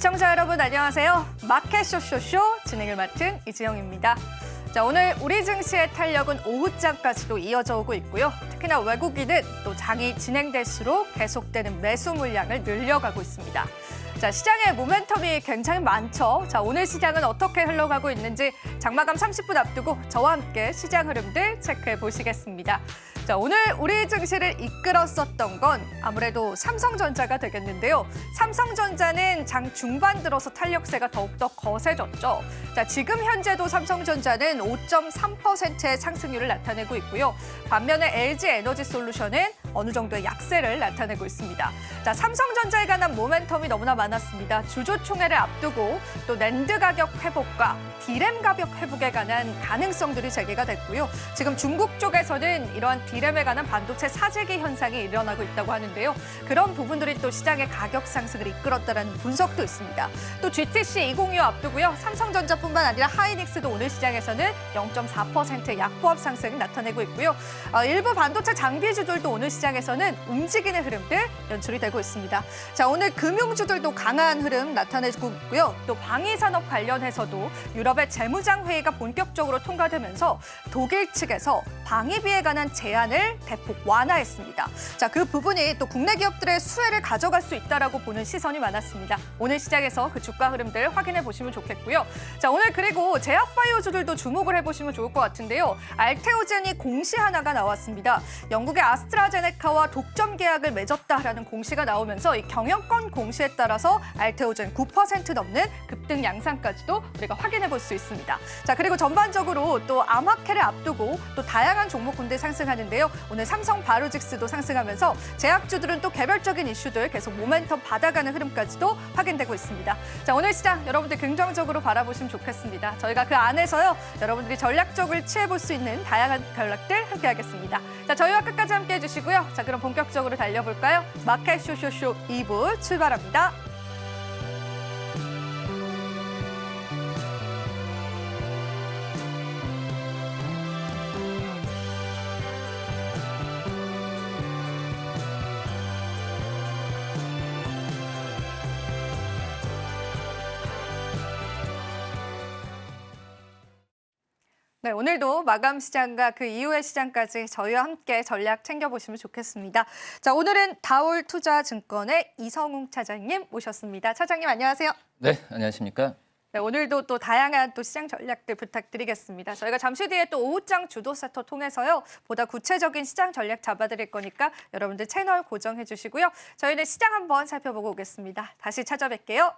시청자 여러분 안녕하세요. 마켓 쇼쇼쇼 진행을 맡은 이지영입니다. 자, 오늘 우리 증시의 탄력은 오후장까지도 이어져 오고 있고요. 특히나 외국인은 또 장이 진행될수록 계속되는 매수 물량을 늘려가고 있습니다. 자, 시장의 모멘텀이 굉장히 많죠. 자, 오늘 시장은 어떻게 흘러가고 있는지 장마감 30분 앞두고 저와 함께 시장 흐름들 체크해 보시겠습니다. 자, 오늘 우리 증시를 이끌었었던 건 아무래도 삼성전자가 되겠는데요. 삼성전자는 장 중반 들어서 탄력세가 더욱더 거세졌죠. 자, 지금 현재도 삼성전자는 5.3%의 상승률을 나타내고 있고요. 반면에 LG에너지솔루션은 어느 정도의 약세를 나타내고 있습니다. 자, 삼성전자에 관한 모멘텀이 너무나 많았습니다. 주주총회를 앞두고 또 낸드 가격 회복과 디램 가격 회복에 관한 가능성들이 제기가 됐고요. 지금 중국 쪽에서는 이러한 디램에 관한 반도체 사재기 현상이 일어나고 있다고 하는데요. 그런 부분들이 또 시장의 가격 상승을 이끌었다는 분석도 있습니다. 또 GTC 2025 앞두고요. 삼성전자뿐만 아니라 하이닉스도 오늘 시장에서는 0.4%의 약보합 상승을 나타내고 있고요. 일부 반도체 장비주들도 오늘 시장에서는 움직이는 흐름들 연출이 되고 있습니다. 자, 오늘 금융주들도 강한 흐름 나타내고 있고요. 또 방위산업 관련해서도 유럽의 재무장 회의가 본격적으로 통과되면서 독일 측에서 방위비에 관한 제한을 대폭 완화했습니다. 자, 그 부분이 또 국내 기업들의 수혜를 가져갈 수 있다라고 보는 시선이 많았습니다. 오늘 시장에서 그 주가 흐름들 확인해 보시면 좋겠고요. 자, 오늘 그리고 제약바이오주들도 주목을 해보시면 좋을 것 같은데요. 알테오젠이 공시 하나가 나왔습니다. 영국의 아스트라제네카와 독점 계약을 맺었다라는 공시가 나오면서 이 경영권 공시에 따라서 알테오젠 9% 넘는 급등 양상까지도 우리가 확인해 볼 수 있습니다. 자, 그리고 전반적으로 또 암학회를 앞두고 또 다양한 종목군들 상승하는데요. 오늘 삼성 바로직스도 상승하면서 제약주들은 또 개별적인 이슈들 계속 모멘텀 받아가는 흐름까지도 확인되고 있습니다. 자, 오늘 시장 여러분들 긍정적으로 바라보시면 좋겠습니다. 저희가 그 안에서요, 여러분들이 전략적으로 취해볼 수 있는 다양한 전략들 함께하겠습니다. 자, 저희와 끝까지 함께해 주시고요. 자, 그럼 본격적으로 달려볼까요? 마켓 쇼쇼쇼 2부 출발합니다. 네, 오늘도 마감 시장과 그 이후의 시장까지 저희와 함께 전략 챙겨보시면 좋겠습니다. 자, 오늘은 다올투자증권의 이성웅 차장님 모셨습니다. 차장님 안녕하세요. 네, 안녕하십니까? 네, 오늘도 또 다양한 또 시장 전략들 부탁드리겠습니다. 저희가 잠시 뒤에 또 오후장 주도 세터 통해서요, 보다 구체적인 시장 전략 잡아드릴 거니까 여러분들 채널 고정해 주시고요. 저희는 시장 한번 살펴보고 오겠습니다. 다시 찾아뵐게요.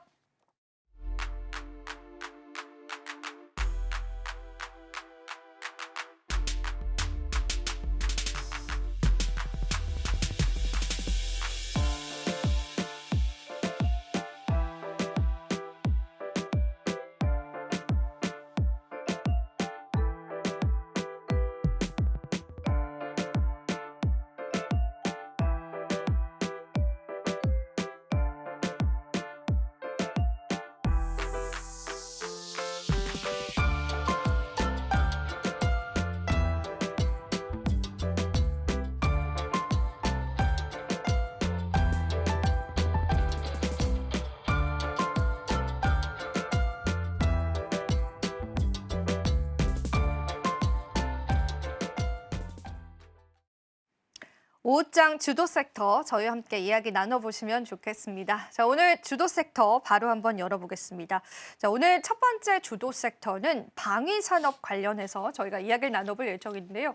오후장 주도 섹터 저희와 함께 이야기 나눠보시면 좋겠습니다. 자, 오늘 주도 섹터 바로 한번 열어보겠습니다. 자, 오늘 첫 번째 주도 섹터는 방위산업 관련해서 저희가 이야기를 나눠볼 예정인데요.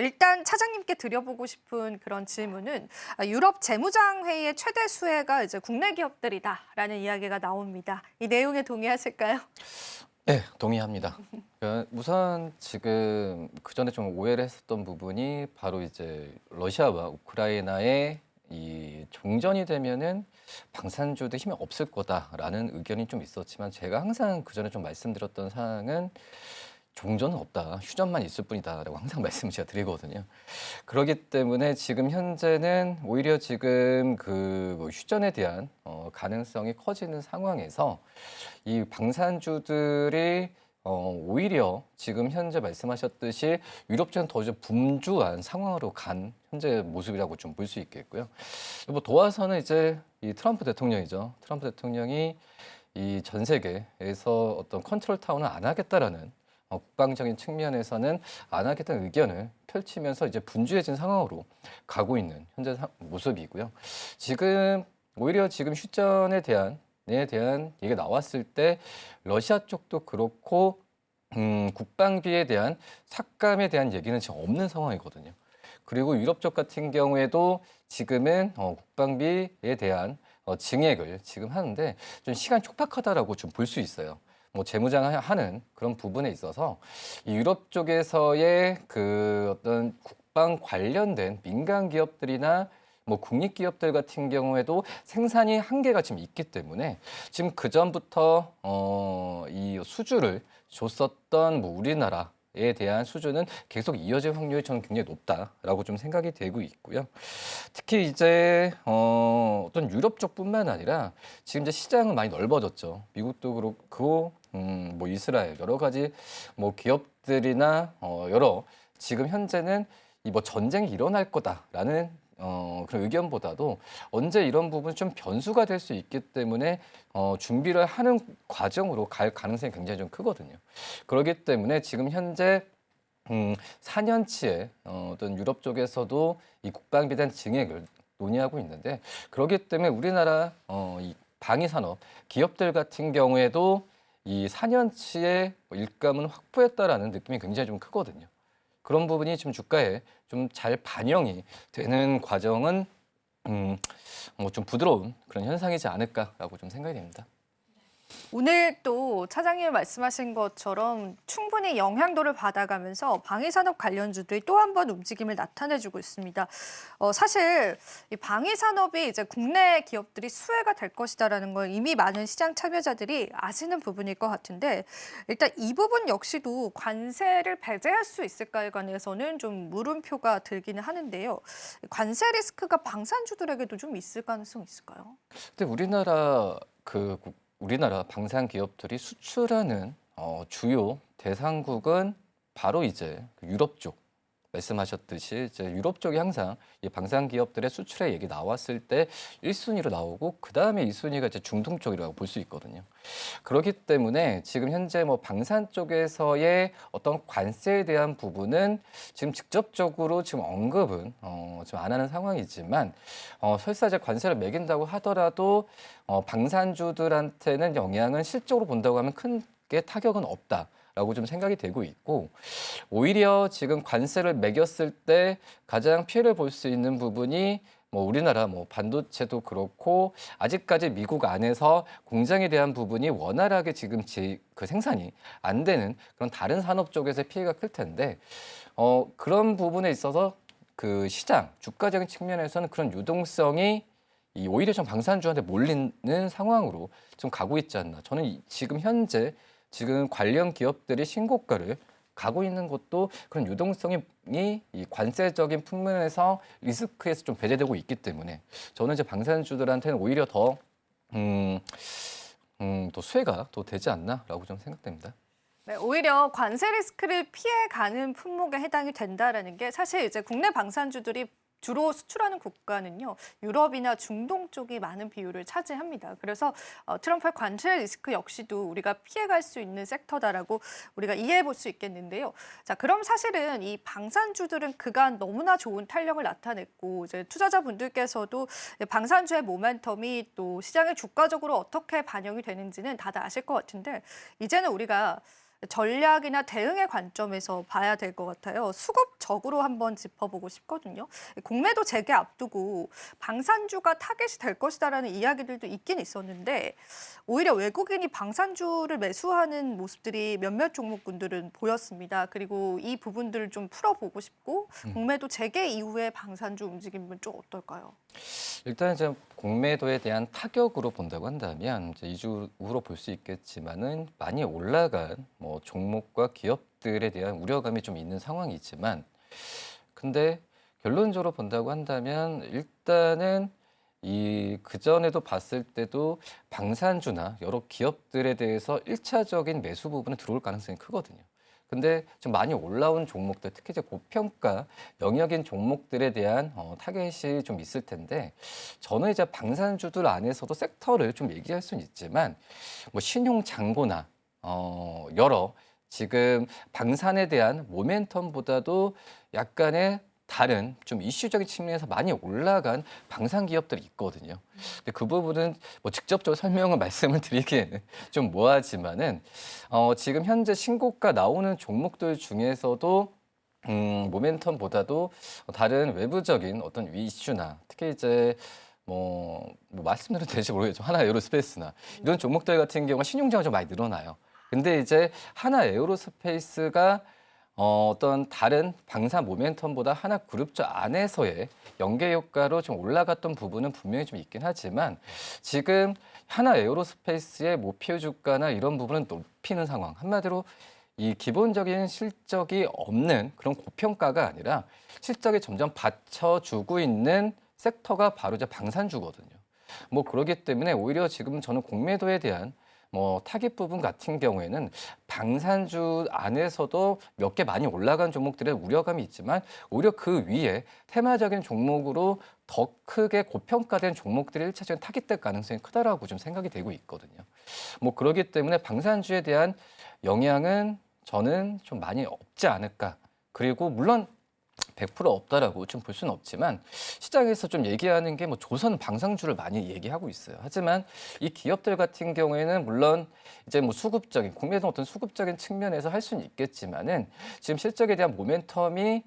일단 차장님께 드려보고 싶은 그런 질문은 유럽 재무장 회의의 최대 수혜가 이제 국내 기업들이다라는 이야기가 나옵니다. 이 내용에 동의하실까요? 네, 동의합니다. 우선 지금 그 전에 좀 오해를 했었던 부분이 바로 이제 러시아와 우크라이나의 이 종전이 되면은 방산주도 힘이 없을 거다라는 의견이 좀 있었지만 제가 항상 그 전에 좀 말씀드렸던 사항은 종전은 없다, 휴전만 있을 뿐이다라고 항상 말씀을 제가 드리거든요. 그렇기 때문에 지금 현재는 오히려 지금 그 휴전에 대한 가능성이 커지는 상황에서 이 방산주들이 오히려 지금 현재 말씀하셨듯이 유럽주는 더 이제 분주한 상황으로 간 현재 모습이라고 좀 볼 수 있겠고요. 뭐 도와서는 이제 이 트럼프 대통령이죠. 트럼프 대통령이 이 전 세계에서 어떤 컨트롤 타워는 안 하겠다라는 국방적인 측면에서는 안 하겠다는 의견을 펼치면서 이제 분주해진 상황으로 가고 있는 현재 모습이고요. 지금 오히려 지금 휴전에 대한 얘기가 나왔을 때 러시아 쪽도 그렇고 국방비에 대한 삭감에 대한 얘기는 지금 없는 상황이거든요. 그리고 유럽 쪽 같은 경우에도 지금은 국방비에 대한 증액을 지금 하는데 좀 시간 촉박하다라고 좀 볼 수 있어요. 뭐 재무장하는 그런 부분에 있어서 이 유럽 쪽에서의 그 어떤 국방 관련된 민간 기업들이나 뭐 국립 기업들 같은 경우에도 생산이 한계가 지금 있기 때문에 지금 그 전부터 이 수주를 줬었던 뭐 우리나라에 대한 수주는 계속 이어질 확률이 저는 굉장히 높다라고 좀 생각이 되고 있고요. 특히 이제 어떤 유럽 쪽뿐만 아니라 지금 이제 시장은 많이 넓어졌죠. 미국도 그렇고 뭐 이스라엘 여러 가지 뭐 기업들이나 여러 지금 현재는 이 뭐 전쟁이 일어날 거다라는 그런 의견보다도 언제 이런 부분이 좀 변수가 될 수 있기 때문에 준비를 하는 과정으로 갈 가능성이 굉장히 좀 크거든요. 그렇기 때문에 지금 현재 4년치의 어떤 유럽 쪽에서도 이 국방비에 대한 증액을 논의하고 있는데 그렇기 때문에 우리나라 이 방위 산업 기업들 같은 경우에도 이 4년치의 일감은 확보했다라는 느낌이 굉장히 좀 크거든요. 그런 부분이 지금 주가에 좀 잘 반영이 되는 과정은 뭐 좀 부드러운 그런 현상이지 않을까라고 좀 생각이 됩니다. 오늘 또 차장님이 말씀하신 것처럼 충분히 영향도를 받아가면서 방위산업 관련주들이 또 한 번 움직임을 나타내주고 있습니다. 사실 이 방위산업이 이제 국내 기업들이 수혜가 될 것이다라는 걸 이미 많은 시장 참여자들이 아시는 부분일 것 같은데 일단 이 부분 역시도 관세를 배제할 수 있을까에 관해서는 좀 물음표가 들기는 하는데요. 관세 리스크가 방산주들에게도 좀 있을 가능성이 있을까요? 근데 우리나라 방산 기업들이 수출하는 주요 대상국은 바로 이제 그 유럽 쪽 말씀하셨듯이 이제 유럽 쪽이 항상 이 방산 기업들의 수출의 얘기 나왔을 때 1순위로 나오고 그 다음에 2순위가 이제 중동 쪽이라고 볼 수 있거든요. 그렇기 때문에 지금 현재 뭐 방산 쪽에서의 어떤 관세에 대한 부분은 지금 직접적으로 지금 언급은 지금 안 하는 상황이지만 설사 이제 관세를 매긴다고 하더라도 방산주들한테는 영향은 실적으로 본다고 하면 크게 타격은 없다라고 좀 생각이 되고 있고 오히려 지금 관세를 매겼을 때 가장 피해를 볼 수 있는 부분이 뭐 우리나라 뭐 반도체도 그렇고 아직까지 미국 안에서 공장에 대한 부분이 원활하게 지금 그 생산이 안 되는 그런 다른 산업 쪽에서 피해가 클 텐데 그런 부분에 있어서 그 시장 주가적인 측면에서는 그런 유동성이 오히려 좀 방산주한테 몰리는 상황으로 좀 가고 있지 않나. 저는 지금 현재 지금 관련 기업들이 신고가를 가고 있는 것도 그런 유동성이 이 관세적인 측면에서 리스크에서 좀 배제되고 있기 때문에 저는 이제 방산주들한테는 오히려 더 수혜가 더 되지 않나라고 좀 생각됩니다. 네, 오히려 관세 리스크를 피해가는 품목에 해당이 된다라는 게 사실 이제 국내 방산주들이 주로 수출하는 국가는요, 유럽이나 중동 쪽이 많은 비율을 차지합니다. 그래서 트럼프의 관세 리스크 역시도 우리가 피해갈 수 있는 섹터다라고 우리가 이해해 볼 수 있겠는데요. 자, 그럼 사실은 이 방산주들은 그간 너무나 좋은 탄력을 나타냈고, 이제 투자자분들께서도 방산주의 모멘텀이 또 시장에 주가적으로 어떻게 반영이 되는지는 다들 아실 것 같은데, 이제는 우리가 전략이나 대응의 관점에서 봐야 될 것 같아요. 수급적으로 한번 짚어보고 싶거든요. 공매도 재개 앞두고 방산주가 타겟이 될 것이다라는 이야기들도 있긴 있었는데 오히려 외국인이 방산주를 매수하는 모습들이 몇몇 종목군들은 보였습니다. 그리고 이 부분들을 좀 풀어보고 싶고 공매도 재개 이후에 방산주 움직임은 좀 어떨까요? 일단 이제 공매도에 대한 타격으로 본다고 한다면 이제 이주로 볼 수 있겠지만은 많이 올라간 뭐 종목과 기업들에 대한 우려감이 좀 있는 상황이지만 근데 결론적으로 본다고 한다면 일단은 이 그전에도 봤을 때도 방산주나 여러 기업들에 대해서 1차적인 매수 부분은 들어올 가능성이 크거든요. 근데 좀 많이 올라온 종목들, 특히 이제 고평가 영역인 종목들에 대한 타겟이 좀 있을 텐데, 저는 이제 방산주들 안에서도 섹터를 좀 얘기할 수는 있지만, 뭐 신용 잔고나 여러 지금 방산에 대한 모멘텀보다도 약간의 다른 좀 이슈적인 측면에서 많이 올라간 방산 기업들이 있거든요. 근데 그 부분은 뭐 직접적으로 설명을 말씀을 드리기에는 좀 뭐하지만은 지금 현재 신고가 나오는 종목들 중에서도 모멘텀보다도 다른 외부적인 어떤 이슈나 특히 이제 뭐 말씀드려도 될지 모르겠지만 하나 에어로스페이스나 이런 종목들 같은 경우가 신용자가 좀 많이 늘어나요. 근데 이제 하나 에어로스페이스가 어떤 다른 방산 모멘텀보다 하나 그룹주 안에서의 연계 효과로 좀 올라갔던 부분은 분명히 좀 있긴 하지만 지금 하나 에어로스페이스의 목표 주가나 이런 부분은 높이는 상황. 한마디로 이 기본적인 실적이 없는 그런 고평가가 아니라 실적이 점점 받쳐주고 있는 섹터가 바로 이제 방산주거든요. 뭐 그렇기 때문에 오히려 지금 저는 공매도에 대한 타깃 부분 같은 경우에는 방산주 안에서도 몇 개 많이 올라간 종목들의 우려감이 있지만 오히려 그 위에 테마적인 종목으로 더 크게 고평가된 종목들이 1차적인 타깃될 가능성이 크다라고 좀 생각이 되고 있거든요. 뭐 그렇기 때문에 방산주에 대한 영향은 저는 좀 많이 없지 않을까. 그리고 물론 100% 없다라고 좀 볼 수는 없지만 시장에서 좀 얘기하는 게 뭐 조선 방산주를 많이 얘기하고 있어요. 하지만 이 기업들 같은 경우에는 물론 이제 뭐 수급적인 국내에서 어떤 수급적인 측면에서 할 수는 있겠지만은 지금 실적에 대한 모멘텀이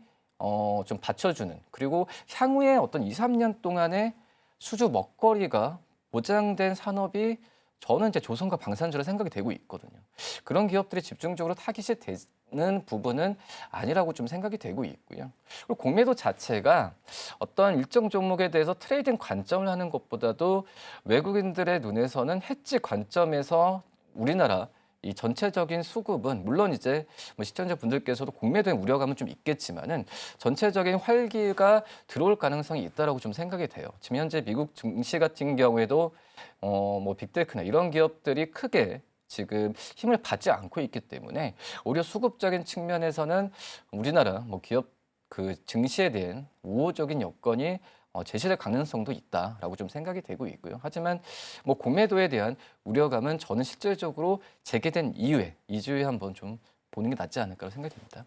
좀 받쳐주는 그리고 향후에 어떤 2, 3년 동안의 수주 먹거리가 보장된 산업이 저는 이제 조선과 방산주로 생각이 되고 있거든요. 그런 기업들이 집중적으로 타깃이 되는 부분은 아니라고 좀 생각이 되고 있고요. 그리고 공매도 자체가 어떤 일정 종목에 대해서 트레이딩 관점을 하는 것보다도 외국인들의 눈에서는 해지 관점에서 우리나라 이 전체적인 수급은 물론 이제 뭐 시청자분들께서도 공매도의 우려감은 좀 있겠지만은 전체적인 활기가 들어올 가능성이 있다라고 좀 생각이 돼요. 지금 현재 미국 증시 같은 경우에도 뭐 빅테크나 이런 기업들이 크게 지금 힘을 받지 않고 있기 때문에 오히려 수급적인 측면에서는 우리나라 뭐 기업 그 증시에 대한 우호적인 여건이 제시될 가능성도 있다라고 좀 생각이 되고 있고요. 하지만 뭐 공매도에 대한 우려감은 저는 실질적으로 재개된 이후에 2주에 한번 좀 보는 게 낫지 않을까 생각이 듭니다.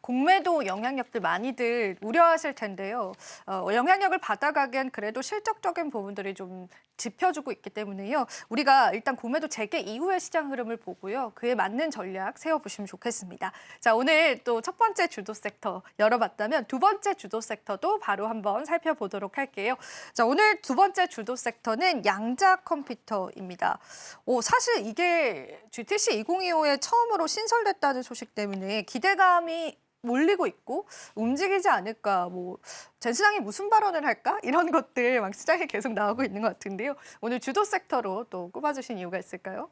공매도 영향력들 많이들 우려하실 텐데요. 영향력을 받아가기엔 그래도 실적적인 부분들이 좀 짚여주고 있기 때문에요. 우리가 일단 공매도 재개 이후의 시장 흐름을 보고요. 그에 맞는 전략 세워보시면 좋겠습니다. 자, 오늘 또 첫 번째 주도 섹터 열어봤다면 두 번째 주도 섹터도 바로 한번 살펴보도록 할게요. 자, 오늘 두 번째 주도 섹터는 양자 컴퓨터입니다. 사실 이게 GTC 2025에 처음으로 신설됐다는 소식 때문에 기대감이 몰리고 있고 움직이지 않을까, 뭐 젠스당이 무슨 발언을 할까 이런 것들 막 시장에 계속 나오고 있는 것 같은데요. 오늘 주도 섹터로 또 꼽아주신 이유가 있을까요?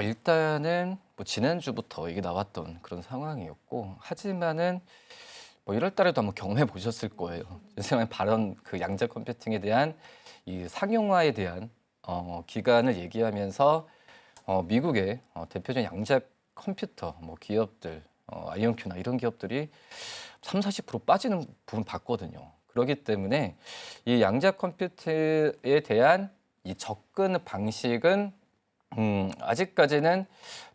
일단은 뭐 지난주부터 이게 나왔던 그런 상황이었고 하지만은 뭐 1월 달에도 한번 경험해 보셨을 거예요. 젠스당의 발언 그 양자 컴퓨팅에 대한 이 상용화에 대한 기간을 얘기하면서 미국의 대표적인 양자 컴퓨터 뭐 기업들 아이온큐나 이런 기업들이 30~40% 빠지는 부분 봤거든요. 그렇기 때문에 이 양자 컴퓨터에 대한 이 접근 방식은 아직까지는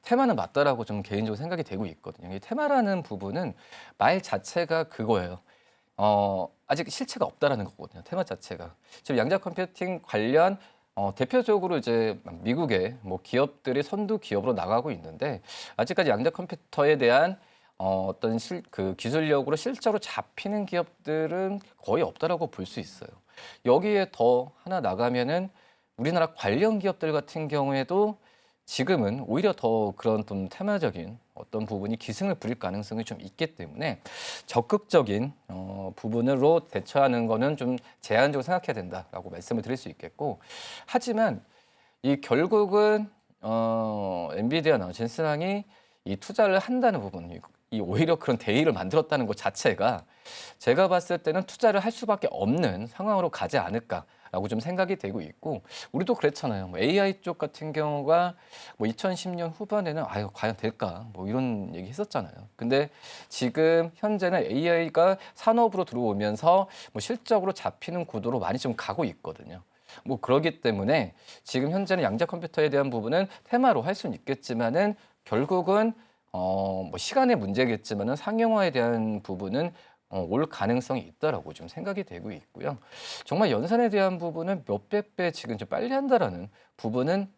테마는 맞다라고 좀 개인적으로 생각이 되고 있거든요. 이 테마라는 부분은 말 자체가 그거예요. 아직 실체가 없다라는 거거든요. 테마 자체가. 지금 양자 컴퓨팅 관련 대표적으로 이제 미국의 뭐 기업들이 선두 기업으로 나가고 있는데 아직까지 양자 컴퓨터에 대한 어떤 그 기술력으로 실제로 잡히는 기업들은 거의 없다라고 볼 수 있어요. 여기에 더 하나 나가면은 우리나라 관련 기업들 같은 경우에도 지금은 오히려 더 그런 좀 테마적인 어떤 부분이 기승을 부릴 가능성이 좀 있기 때문에 적극적인 부분으로 대처하는 거는 좀 제한적으로 생각해야 된다라고 말씀을 드릴 수 있겠고 하지만 이 결국은 엔비디아나 젠스랑이 이 투자를 한다는 부분 이 오히려 그런 대의를 만들었다는 것 자체가 제가 봤을 때는 투자를 할 수밖에 없는 상황으로 가지 않을까 라고 좀 생각이 되고 있고 우리도 그랬잖아요. 뭐 AI 쪽 같은 경우가 뭐 2010년 후반에는 아유 과연 될까 뭐 이런 얘기 했었잖아요. 근데 지금 현재는 AI가 산업으로 들어오면서 뭐 실적으로 잡히는 구도로 많이 좀 가고 있거든요. 뭐 그러기 때문에 지금 현재는 양자 컴퓨터에 대한 부분은 테마로 할 수는 있겠지만은 결국은 뭐 시간의 문제겠지만은 상용화에 대한 부분은 올 가능성이 있다라고 좀 생각이 되고 있고요. 정말 연산에 대한 부분은 몇백 배 지금 좀 빨리 한다라는 부분은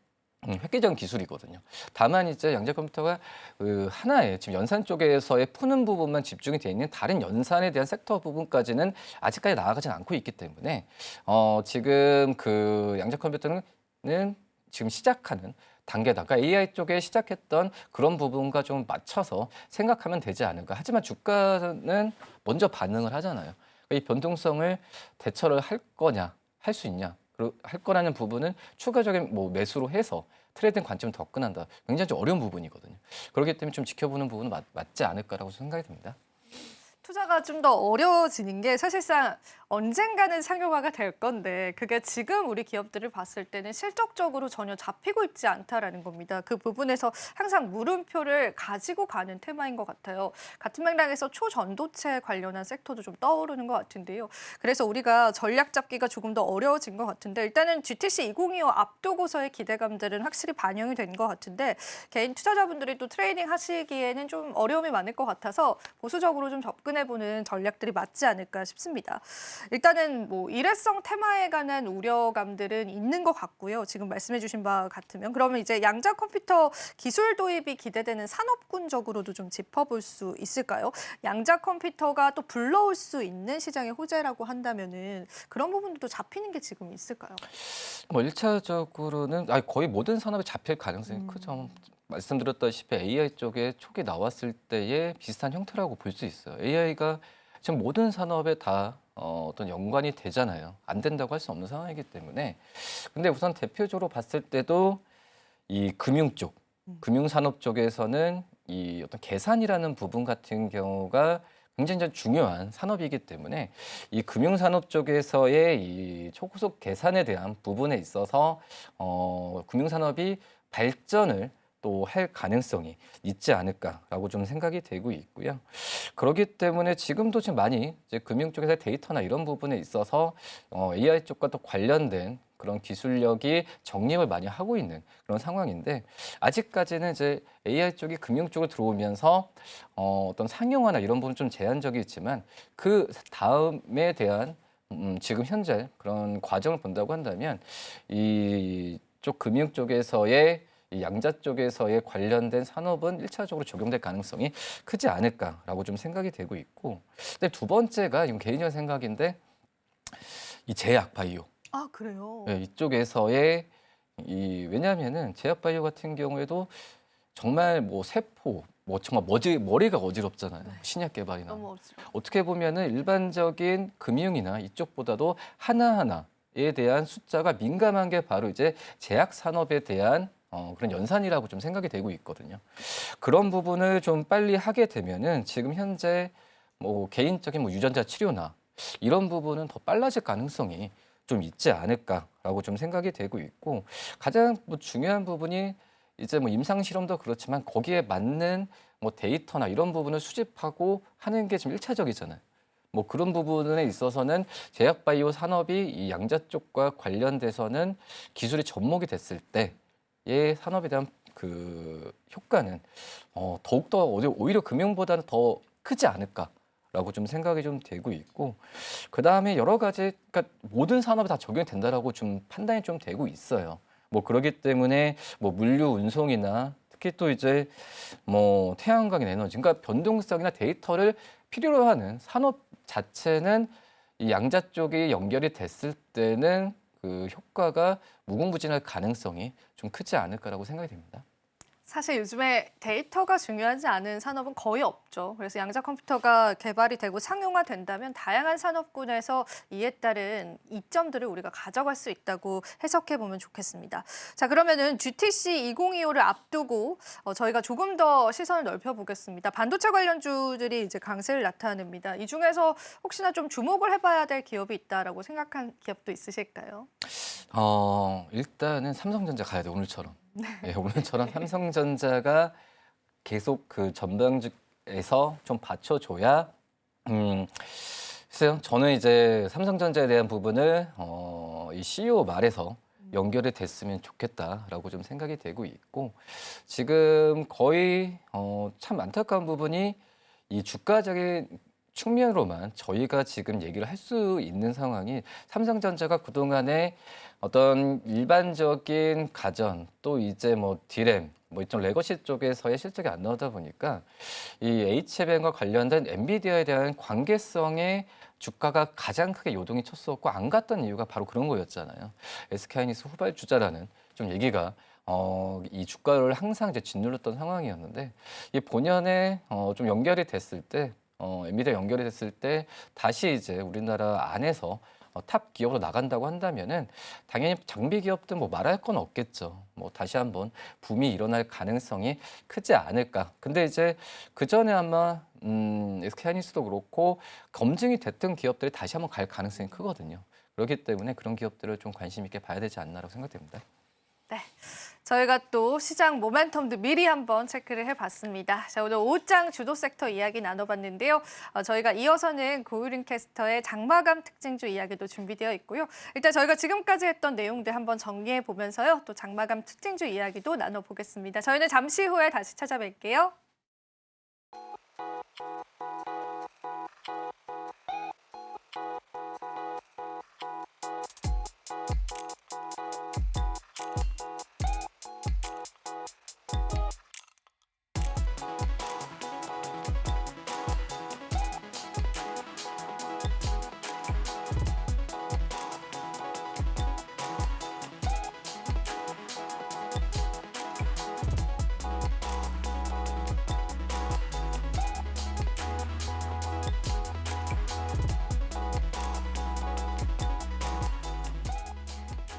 획기적 기술이거든요. 다만 이제 양자 컴퓨터가 그 하나의 지금 연산 쪽에서의 푸는 부분만 집중이 돼 있는 다른 연산에 대한 섹터 부분까지는 아직까지 나아가진 않고 있기 때문에 지금 그 양자 컴퓨터는 지금 시작하는 단계다가 AI 쪽에 시작했던 그런 부분과 좀 맞춰서 생각하면 되지 않을까. 하지만 주가는 먼저 반응을 하잖아요. 이 변동성을 대처를 할 거냐, 할 수 있냐, 할 거라는 부분은 추가적인 뭐 매수로 해서 트레이딩 관점을 더 끈한다. 굉장히 좀 어려운 부분이거든요. 그렇기 때문에 좀 지켜보는 부분은 맞지 않을까라고 생각이 듭니다. 투자가 좀 더 어려워지는 게 사실상 언젠가는 상용화가 될 건데 그게 지금 우리 기업들을 봤을 때는 실적적으로 전혀 잡히고 있지 않다라는 겁니다. 그 부분에서 항상 물음표를 가지고 가는 테마인 것 같아요. 같은 맥락에서 초전도체 관련한 섹터도 좀 떠오르는 것 같은데요. 그래서 우리가 전략 잡기가 조금 더 어려워진 것 같은데 일단은 GTC 2025 앞두고서의 기대감들은 확실히 반영이 된 것 같은데 개인 투자자분들이 또 트레이딩 하시기에는 좀 어려움이 많을 것 같아서 보수적으로 좀 접근해보는 전략들이 맞지 않을까 싶습니다. 일단은 뭐 일회성 테마에 관한 우려감들은 있는 것 같고요. 지금 말씀해주신 바 같으면 그러면 이제 양자 컴퓨터 기술 도입이 기대되는 산업군적으로도 좀 짚어볼 수 있을까요? 양자 컴퓨터가 또 불러올 수 있는 시장의 호재라고 한다면은 그런 부분도 잡히는 게 지금 있을까요? 뭐 1차적으로는 거의 모든 산업에 잡힐 가능성이 크죠. 말씀드렸다시피 AI 쪽에 초기 나왔을 때의 비슷한 형태라고 볼 수 있어요. AI가 지금 모든 산업에 다 어떤 연관이 되잖아요. 안 된다고 할 수 없는 상황이기 때문에. 근데 우선 대표적으로 봤을 때도 이 금융 쪽, 금융산업 쪽에서는 이 어떤 계산이라는 부분 같은 경우가 굉장히 좀 중요한 산업이기 때문에 이 금융산업 쪽에서의 이 초고속 계산에 대한 부분에 있어서 금융산업이 발전을 또 할 가능성이 있지 않을까라고 좀 생각이 되고 있고요. 그렇기 때문에 지금도 지금 많이 이제 금융 쪽에서 데이터나 이런 부분에 있어서 AI 쪽과 또 관련된 그런 기술력이 정립을 많이 하고 있는 그런 상황인데 아직까지는 이제 AI 쪽이 금융 쪽으로 들어오면서 어떤 상용화나 이런 부분 좀 제한적이지만 그 다음에 대한 지금 현재 그런 과정을 본다고 한다면 이쪽 금융 쪽에서의 이 양자 쪽에서의 관련된 산업은 1차적으로 적용될 가능성이 크지 않을까라고 좀 생각이 되고 있고 근데 두 번째가 이건 개인적인 생각인데 이 제약 바이오 아, 그래요? 네, 이쪽에서의 왜냐하면은 제약 바이오 같은 경우에도 정말 뭐 세포 뭐 정말 머리가 어지럽잖아요. 신약 개발이나 너무 어지러워. 어떻게 보면은 일반적인 금융이나 이쪽보다도 하나하나에 대한 숫자가 민감한 게 바로 이제 제약 산업에 대한 그런 연산이라고 좀 생각이 되고 있거든요. 그런 부분을 좀 빨리 하게 되면은 지금 현재 뭐 개인적인 뭐 유전자 치료나 이런 부분은 더 빨라질 가능성이 좀 있지 않을까라고 좀 생각이 되고 있고 가장 뭐 중요한 부분이 이제 뭐 임상 실험도 그렇지만 거기에 맞는 뭐 데이터나 이런 부분을 수집하고 하는 게 지금 1차적이잖아요. 뭐 그런 부분에 있어서는 제약 바이오 산업이 이 양자 쪽과 관련돼서는 기술이 접목이 됐을 때의 산업에 대한 그 효과는 더욱더 오히려 금융보다는 더 크지 않을까라고 좀 생각이 좀 되고 있고 그 다음에 여러 가지 그러니까 모든 산업에 다 적용이 된다라고 좀 판단이 좀 되고 있어요. 뭐 그렇기 때문에 뭐 물류 운송이나 특히 또 이제 뭐 태양광 에너지 그러니까 변동성이나 데이터를 필요로 하는 산업 자체는 이 양자 쪽이 연결이 됐을 때는 그 효과가 무궁무진할 가능성이 좀 크지 않을까라고 생각이 됩니다. 사실 요즘에 데이터가 중요하지 않은 산업은 거의 없죠. 그래서 양자 컴퓨터가 개발이 되고 상용화된다면 다양한 산업군에서 이에 따른 이점들을 우리가 가져갈 수 있다고 해석해 보면 좋겠습니다. 자, 그러면은 GTC 2025를 앞두고 저희가 조금 더 시선을 넓혀 보겠습니다. 반도체 관련주들이 이제 강세를 나타냅니다. 이 중에서 혹시나 좀 주목을 해봐야 될 기업이 있다라고 생각한 기업도 있으실까요? 일단은 삼성전자 가야 돼, 오늘처럼. 네, 오늘처럼 삼성전자가 계속 그 전방직에서 좀 받쳐줘야, 글쎄요. 저는 이제 삼성전자에 대한 부분을 이 CEO 말에서 연결이 됐으면 좋겠다라고 좀 생각이 되고 있고, 지금 거의 참 안타까운 부분이 이 주가적인 측면으로만 저희가 지금 얘기를 할 수 있는 상황이, 삼성전자가 그동안에 어떤 일반적인 가전 또 이제 뭐 디램 뭐 이쪽 레거시 쪽에서의 실적이 안 나오다 보니까 이 HBM과 관련된 엔비디아에 대한 관계성에 주가가 가장 크게 요동이 쳤었고 안 갔던 이유가 바로 그런 거였잖아요. SK하이닉스 후발주자라는 좀 얘기가 이 주가를 항상 이제 짓눌렀던 상황이었는데, 이 본연에 좀 연결이 됐을 때, 엔비디아 연결이 됐을 때 다시 이제 우리나라 안에서 탑 기업으로 나간다고 한다면은 당연히 장비 기업도 뭐 말할 건 없겠죠. 뭐 다시 한번 붐이 일어날 가능성이 크지 않을까. 근데 이제 그 전에 아마 SK하이닉스도 그렇고 검증이 됐던 기업들이 다시 한번 갈 가능성이 크거든요. 그렇기 때문에 그런 기업들을 좀 관심 있게 봐야 되지 않나라고 생각됩니다. 네, 저희가 또 시장 모멘텀도 미리 한번 체크를 해봤습니다. 자, 오늘 오후장 주도 섹터 이야기 나눠봤는데요. 저희가 이어서는 고유린 캐스터의 장마감 특징주 이야기도 준비되어 있고요. 일단 저희가 지금까지 했던 내용들 한번 정리해 보면서요. 또 장마감 특징주 이야기도 나눠보겠습니다. 저희는 잠시 후에 다시 찾아뵐게요.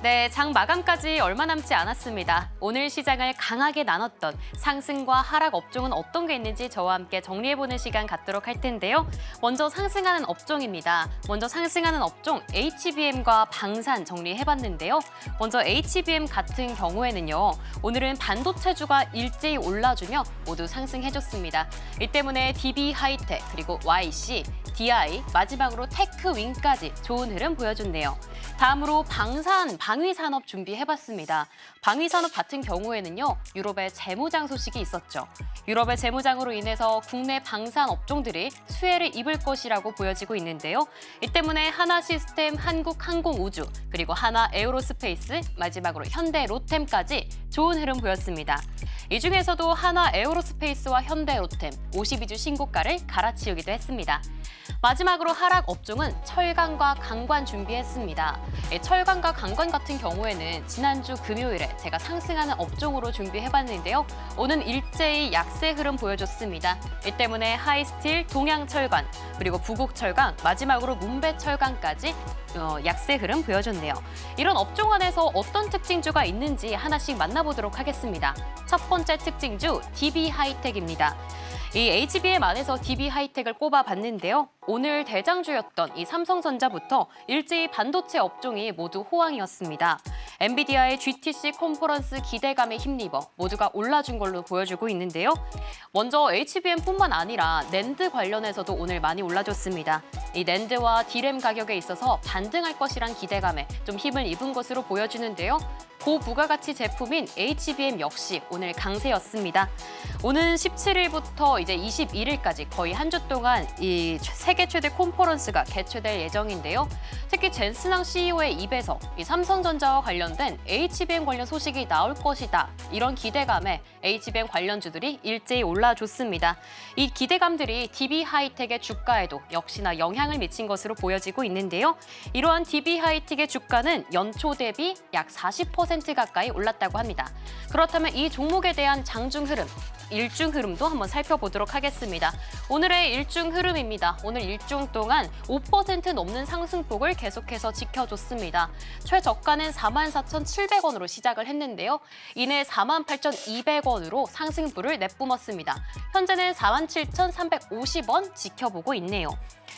네, 장 마감까지 얼마 남지 않았습니다. 오늘 시장을 강하게 나눴던 상승과 하락 업종은 어떤 게 있는지 저와 함께 정리해보는 시간 갖도록 할 텐데요. 먼저 상승하는 업종입니다. 먼저 상승하는 업종 HBM과 방산 정리해봤는데요. 먼저 HBM 같은 경우에는요. 오늘은 반도체주가 일제히 올라주며 모두 상승해줬습니다. 이 때문에 DB 하이텍, 그리고 YC, DI, 마지막으로 테크윈까지 좋은 흐름 보여줬네요. 다음으로 방위산업 준비해봤습니다. 방위산업 같은 경우에는요, 유럽의 재무장 소식이 있었죠. 유럽의 재무장으로 인해서 국내 방산 업종들이 수혜를 입을 것이라고 보여지고 있는데요. 이 때문에 하나시스템, 한국항공우주, 그리고 하나에어로스페이스, 마지막으로 현대로템까지 좋은 흐름 보였습니다. 이 중에서도 하나에어로스페이스와 현대로템 52주 신고가를 갈아치우기도 했습니다. 마지막으로 하락 업종은 철강과 강관 준비했습니다. 철강과 강관 같은 경우에는 지난주 금요일에 제가 상승하는 업종으로 준비해봤는데요. 오는 일제히 약세 흐름 보여줬습니다. 이 때문에 하이스틸, 동양철강, 그리고 부국철강, 마지막으로 문배철강까지 약세 흐름 보여줬네요. 이런 업종 안에서 어떤 특징주가 있는지 하나씩 만나보도록 하겠습니다. 첫 번째 특징주, DB 하이텍입니다. 이 HBM 안에서 DB 하이텍을 꼽아봤는데요. 오늘 대장주였던 이 삼성전자부터 일제히 반도체 업종이 모두 호황이었습니다. 엔비디아의 GTC 컨퍼런스 기대감에 힘입어 모두가 올라준 걸로 보여주고 있는데요. 먼저 HBM뿐만 아니라 낸드 관련해서도 오늘 많이 올라줬습니다. 이 낸드와 디램 가격에 있어서 반등할 것이란 기대감에 좀 힘을 입은 것으로 보여주는데요. 고부가가치 제품인 HBM 역시 오늘 강세였습니다. 오는 17일부터 이제 21일까지 거의 한 주 동안 이 세계 최대 컨퍼런스가 개최될 예정인데요. 특히 젠슨항 CEO의 입에서 이 삼성전자와 관련된 HBM 관련 소식이 나올 것이다. 이런 기대감에 HBM 관련주들이 일제히 올라줬습니다. 이 기대감들이 DB 하이텍의 주가에도 역시나 영향을 미친 것으로 보여지고 있는데요. 이러한 DB 하이텍의 주가는 연초 대비 약 40% 20% 가까이 올랐다고 합니다. 그렇다면 이 종목에 대한 장중 흐름, 일중 흐름도 한번 살펴보도록 하겠습니다. 오늘의 일중 흐름입니다. 오늘 일중 동안 5% 넘는 상승폭을 계속해서 지켜줬습니다. 최저가는 44,700원으로 시작을 했는데요. 이내 48,200원으로 상승분을 내뿜었습니다. 현재는 47,350원 지켜보고 있네요.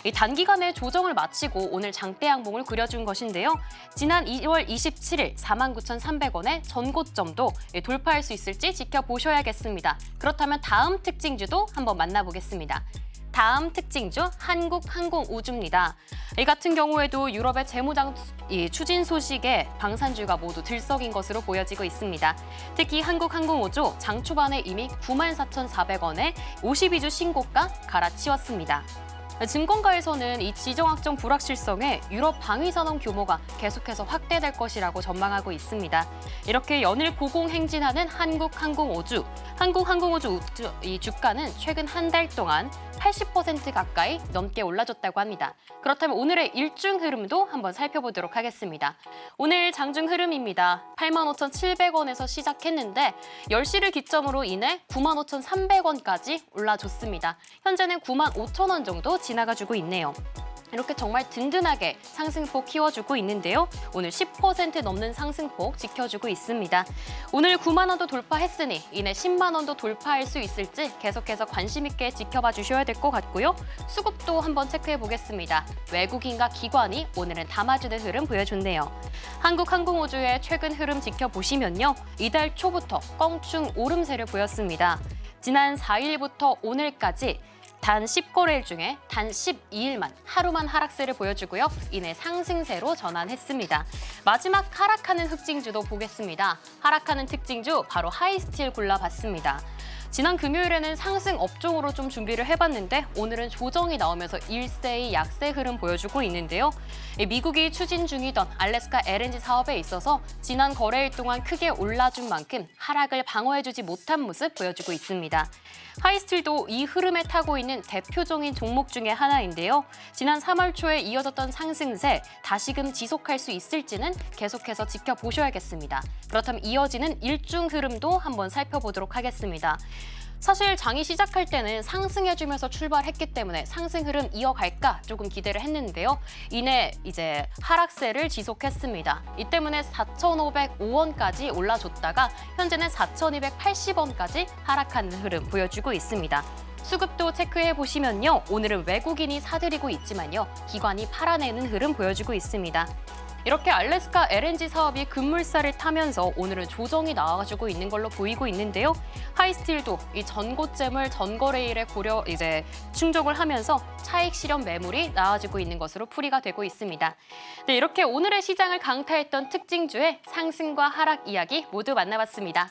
이 단기간에 조정을 마치고 오늘 장대 양봉을 그려준 것인데요. 지난 2월 27일 49,300원의 전고점도 돌파할 수 있을지 지켜보셔야겠습니다. 그렇다면 다음 특징주도 한번 만나보겠습니다. 다음 특징주 한국항공우주입니다. 이 같은 경우에도 유럽의 재무장 추진 소식에 방산주가 모두 들썩인 것으로 보여지고 있습니다. 특히 한국항공우주 장 초반에 이미 94,400원에 52주 신고가 갈아치웠습니다. 증권가에서는 이 지정학적 불확실성에 유럽 방위산업 규모가 계속해서 확대될 것이라고 전망하고 있습니다. 이렇게 연일 고공행진하는 한국항공우주 이 주가는 최근 한 달 동안 80% 가까이 넘게 올라줬다고 합니다. 그렇다면 오늘의 일중 흐름도 한번 살펴보도록 하겠습니다. 오늘 장중 흐름입니다. 85,700원에서 시작했는데 10시를 기점으로 인해 95,300원까지 올라줬습니다. 현재는 95,000원 정도 지나가주고 있네요. 이렇게 정말 든든하게 상승폭 키워주고 있는데요. 오늘 10% 넘는 상승폭 지켜주고 있습니다. 오늘 9만 원도 돌파했으니 이내 10만 원도 돌파할 수 있을지 계속해서 관심 있게 지켜봐 주셔야 될 것 같고요. 수급도 한번 체크해 보겠습니다. 외국인과 기관이 오늘은 담아주는 흐름 보여줬네요. 한국항공우주의 최근 흐름 지켜보시면요. 이달 초부터 껑충 오름세를 보였습니다. 지난 4일부터 오늘까지 단 10거래일 중에 단 12일만 하루만 하락세를 보여주고요. 이내 상승세로 전환했습니다. 마지막 하락하는 특징주도 보겠습니다. 하락하는 특징주 바로 하이스틸 골라봤습니다. 지난 금요일에는 상승 업종으로 좀 준비를 해봤는데 오늘은 조정이 나오면서 일세의 약세 흐름 보여주고 있는데요. 미국이 추진 중이던 알래스카 LNG 사업에 있어서 지난 거래일 동안 크게 올라준 만큼 하락을 방어해주지 못한 모습 보여주고 있습니다. 하이스틸도 이 흐름에 타고 있는 대표적인 종목 중에 하나인데요. 지난 3월 초에 이어졌던 상승세 다시금 지속할 수 있을지는 계속해서 지켜보셔야겠습니다. 그렇다면 이어지는 일중 흐름도 한번 살펴보도록 하겠습니다. 사실 장이 시작할 때는 상승해주면서 출발했기 때문에 상승 흐름 이어갈까 조금 기대를 했는데요. 이내 이제 하락세를 지속했습니다. 이 때문에 4,505원까지 올라줬다가 현재는 4,280원까지 하락하는 흐름 보여주고 있습니다. 수급도 체크해 보시면요. 오늘은 외국인이 사들이고 있지만요. 기관이 팔아내는 흐름 보여주고 있습니다. 이렇게 알래스카 LNG 사업이 급물살을 타면서 오늘은 조정이 나와가지고 있는 걸로 보이고 있는데요. 하이스틸도 이 전고점을 전거래일에 충족을 하면서 차익 실현 매물이 나와지고 있는 것으로 풀이가 되고 있습니다. 네, 이렇게 오늘의 시장을 강타했던 특징주의 상승과 하락 이야기 모두 만나봤습니다.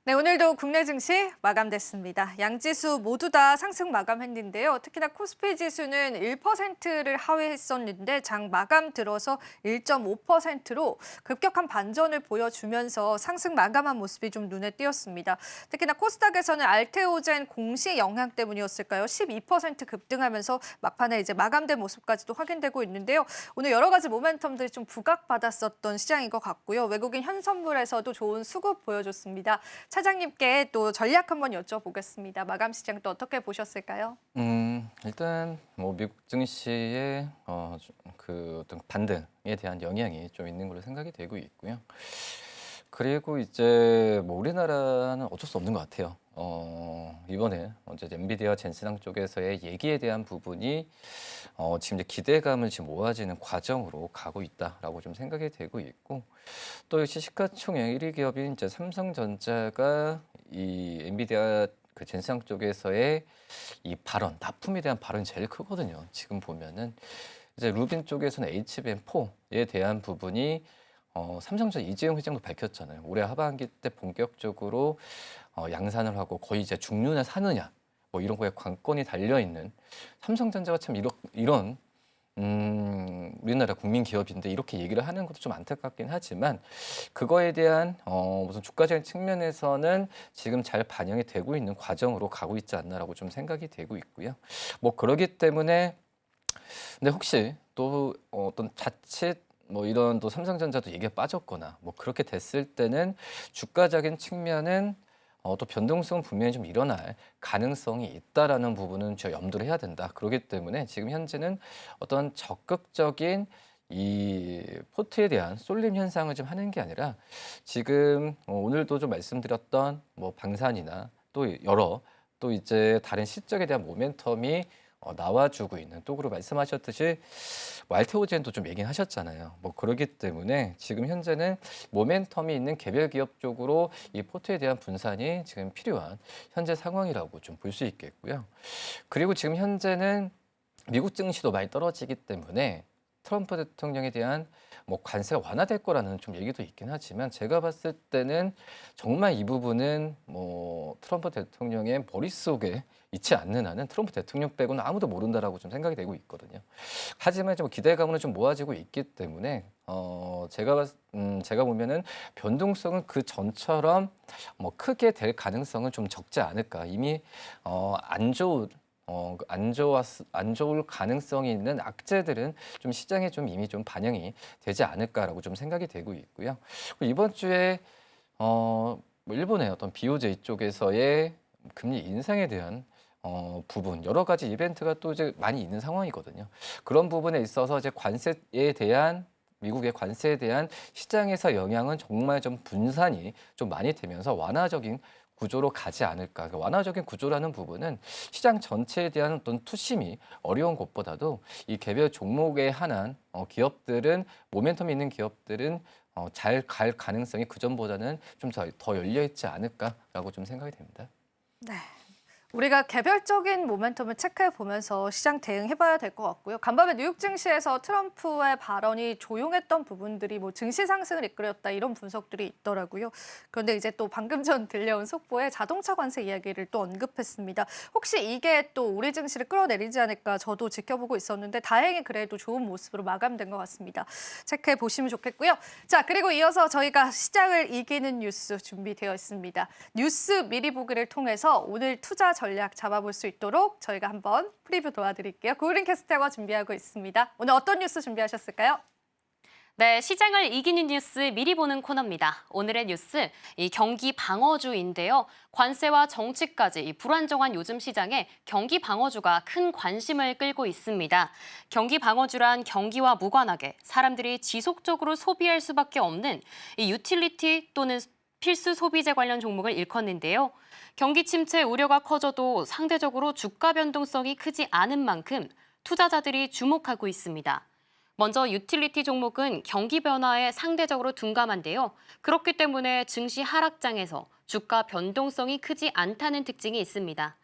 네, 오늘도 국내 증시 마감됐습니다. 양지수 모두 다 상승 마감했는데요. 특히나 코스피 지수는 1%를 하회했었는데 장 마감 들어서 1.5%로 급격한 반전을 보여주면서 상승 마감한 모습이 좀 눈에 띄었습니다. 특히나 코스닥에서는 알테오젠 공시 영향 때문이었을까요? 12% 급등하면서 막판에 이제 마감된 모습까지도 확인되고 있는데요. 오늘 여러 가지 모멘텀들이 좀 부각받았었던 시장인 것 같고요. 외국인 현선물에서도 좋은 수급 보여줬습니다. 차장님께 또 전략 한번 여쭤보겠습니다. 마감 시장 또 어떻게 보셨을까요? 일단 뭐 미국 증시의 그 어떤 반등에 대한 영향이 좀 있는 걸로 생각이 되고 있고요. 그리고 이제 뭐 우리나라는 어쩔 수 없는 것 같아요. 이번에 이제 엔비디아 젠슨항 쪽에서의 얘기에 대한 부분이 지금 이제 기대감을 지금 모아지는 과정으로 가고 있다라고 좀 생각이 되고 있고, 또 시시가총액 1위 기업인 이제 삼성전자가 이 엔비디아 그 젠슨항 쪽에서의 이 발언, 납품에 대한 발언이 제일 크거든요. 지금 보면은 이제 루빈 쪽에서는 HBM4에 대한 부분이 삼성전자 이재용 회장도 밝혔잖아요. 올해 하반기 때 본격적으로 양산을 하고 거의 이제 중류나 사느냐 뭐 이런 거에 관건이 달려 있는 삼성전자가 참 이런 우리나라 국민 기업인데 이렇게 얘기를 하는 것도 좀 안타깝긴 하지만 그거에 대한 무슨 주가적인 측면에서는 지금 잘 반영이 되고 있는 과정으로 가고 있지 않나라고 좀 생각이 되고 있고요. 뭐 그러기 때문에 근데 혹시 또 어떤 자칫 뭐 이런 또 삼성전자도 얘기가 빠졌거나 뭐 그렇게 됐을 때는 주가적인 측면은 또 변동성은 분명히 좀 일어날 가능성이 있다라는 부분은 저 염두를 해야 된다. 그렇기 때문에 지금 현재는 어떤 적극적인 이 포트에 대한 쏠림 현상을 좀 하는 게 아니라 지금 오늘도 좀 말씀드렸던 뭐 방산이나 또 여러 또 이제 다른 실적에 대한 모멘텀이 나와주고 있는 또 그리고 말씀하셨듯이 알테오젠도 좀 얘기는 하셨잖아요. 뭐 그렇기 때문에 지금 현재는 모멘텀이 있는 개별 기업 쪽으로 이 포트에 대한 분산이 지금 필요한 현재 상황이라고 좀 볼 수 있겠고요. 그리고 지금 현재는 미국 증시도 많이 떨어지기 때문에 트럼프 대통령에 대한 뭐 관세가 완화될 거라는 좀 얘기도 있긴 하지만 제가 봤을 때는 정말 이 부분은 뭐 트럼프 대통령의 머릿속에 있지 않는 한은 트럼프 대통령 빼고는 아무도 모른다라고 좀 생각이 되고 있거든요. 하지만 좀 기대감은 좀 모아지고 있기 때문에 제가 보면은 변동성은 그 전처럼 뭐 크게 될 가능성은 좀 적지 않을까. 이미 안 좋을 가능성이 있는 악재들은 좀 시장에 좀 이미 좀 반영이 되지 않을까라고 좀 생각이 되고 있고요. 이번 주에 뭐 일본의 어떤 BOJ 쪽에서의 금리 인상에 대한 부분 여러 가지 이벤트가 또 이제 많이 있는 상황이거든요. 그런 부분에 있어서 이제 관세에 대한 미국의 관세에 대한 시장에서 영향은 정말 좀 분산이 좀 많이 되면서 완화적인 구조로 가지 않을까. 그러니까 완화적인 구조라는 부분은 시장 전체에 대한 어떤 투심이 어려운 것보다도 이 개별 종목에 한한 기업들은 모멘텀 있는 기업들은 잘 갈 가능성이 그전보다는 좀 더 열려 있지 않을까라고 좀 생각이 됩니다. 네. 우리가 개별적인 모멘텀을 체크해 보면서 시장 대응해봐야 될 것 같고요. 간밤에 뉴욕 증시에서 트럼프의 발언이 조용했던 부분들이 뭐 증시 상승을 이끌었다 이런 분석들이 있더라고요. 그런데 이제 또 방금 전 들려온 속보에 자동차 관세 이야기를 또 언급했습니다. 혹시 이게 또 우리 증시를 끌어내리지 않을까 저도 지켜보고 있었는데 다행히 그래도 좋은 모습으로 마감된 것 같습니다. 체크해 보시면 좋겠고요. 자, 그리고 이어서 저희가 시장을 이기는 뉴스 준비되어 있습니다. 뉴스 미리 보기를 통해서 오늘 투자 전략 잡아볼 수 있도록 저희가 한번 프리뷰 도와드릴게요. 고우린 캐스터가 준비하고 있습니다. 오늘 어떤 뉴스 준비하셨을까요? 네, 시장을 이기는 뉴스 미리 보는 코너입니다. 오늘의 뉴스, 이 경기 방어주인데요. 관세와 정치까지 이 불안정한 요즘 시장에 경기 방어주가 큰 관심을 끌고 있습니다. 경기 방어주란 경기와 무관하게 사람들이 지속적으로 소비할 수밖에 없는 이 유틸리티 또는 필수 소비재 관련 종목을 일컫는데요. 경기 침체 우려가 커져도 상대적으로 주가 변동성이 크지 않은 만큼 투자자들이 주목하고 있습니다. 먼저 유틸리티 종목은 경기 변화에 상대적으로 둔감한데요. 그렇기 때문에 증시 하락장에서 주가 변동성이 크지 않다는 특징이 있습니다.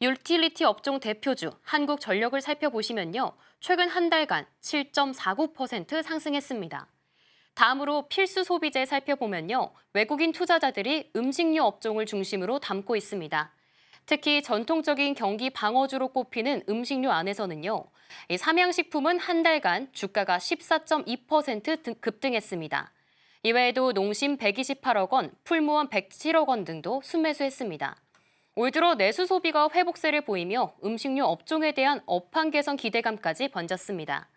유틸리티 업종 대표주 한국전력을 살펴보시면요. 최근 한 달간 7.49% 상승했습니다. 다음으로 필수 소비재 살펴보면요. 외국인 투자자들이 음식료 업종을 중심으로 담고 있습니다. 특히 전통적인 경기 방어주로 꼽히는 음식료 안에서는요. 이 삼양식품은 한 달간 주가가 14.2% 급등했습니다. 이외에도 농심 128억 원, 풀무원 107억 원 등도 순매수했습니다. 올 들어 내수 소비가 회복세를 보이며 음식료 업종에 대한 업황 개선 기대감까지 번졌습니다.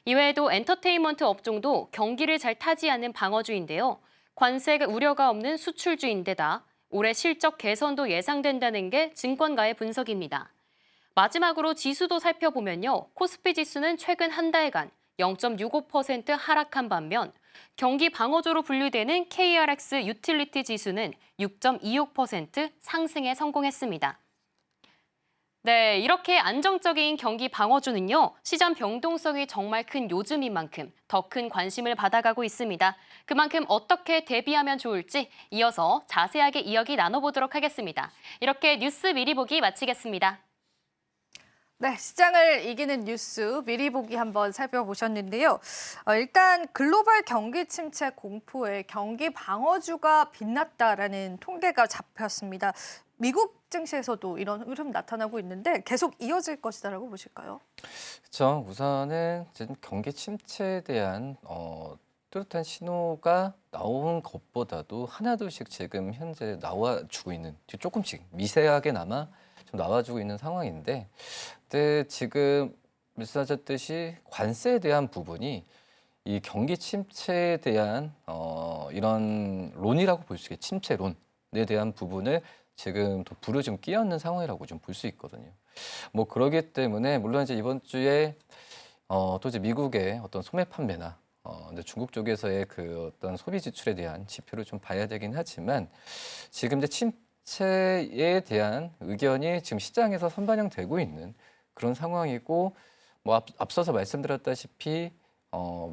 이외에도 엔터테인먼트 업종도 경기를 잘 타지 않는 방어주인데요. 관세 우려가 없는 수출주인데다 올해 실적 개선도 예상된다는 게 증권가의 분석입니다. 마지막으로 지수도 살펴보면요. 코스피 지수는 최근 한 달간 0.65% 하락한 반면 경기 방어주로 분류되는 KRX 유틸리티 지수는 6.26% 상승에 성공했습니다. 네, 이렇게 안정적인 경기 방어주는요. 시장 변동성이 정말 큰 요즘인 만큼 더 큰 관심을 받아가고 있습니다. 그만큼 어떻게 대비하면 좋을지 이어서 자세하게 이야기 나눠보도록 하겠습니다. 이렇게 뉴스 미리 보기 마치겠습니다. 네, 시장을 이기는 뉴스 미리 보기 한번 살펴보셨는데요. 일단 글로벌 경기 침체 공포에 경기 방어주가 빛났다라는 통계가 잡혔습니다. 미국 증시에서도 이런 흐름 나타나고 있는데 계속 이어질 것이다라고 보실까요? 그렇죠. 우선은 지금 경기 침체에 대한 뚜렷한 신호가 나온 것보다도 하나둘씩 지금 현재 나와주고 있는, 조금씩 미세하게나마 좀 나와주고 있는 상황인데, 근데 지금 말씀하셨듯이 관세에 대한 부분이 이 경기 침체에 대한 이런 론이라고 볼 수 있겠죠. 침체론에 대한 부분을 지금 또 불을 좀 끼얹는 상황이라고 좀 볼 수 있거든요. 뭐 그러기 때문에 물론 이제 이번 주에 또 이제 미국의 어떤 소매 판매나 근데 중국 쪽에서의 그 어떤 소비 지출에 대한 지표를 좀 봐야 되긴 하지만 지금 이제 침체에 대한 의견이 지금 시장에서 선반영되고 있는 그런 상황이고, 뭐 앞서서 말씀드렸다시피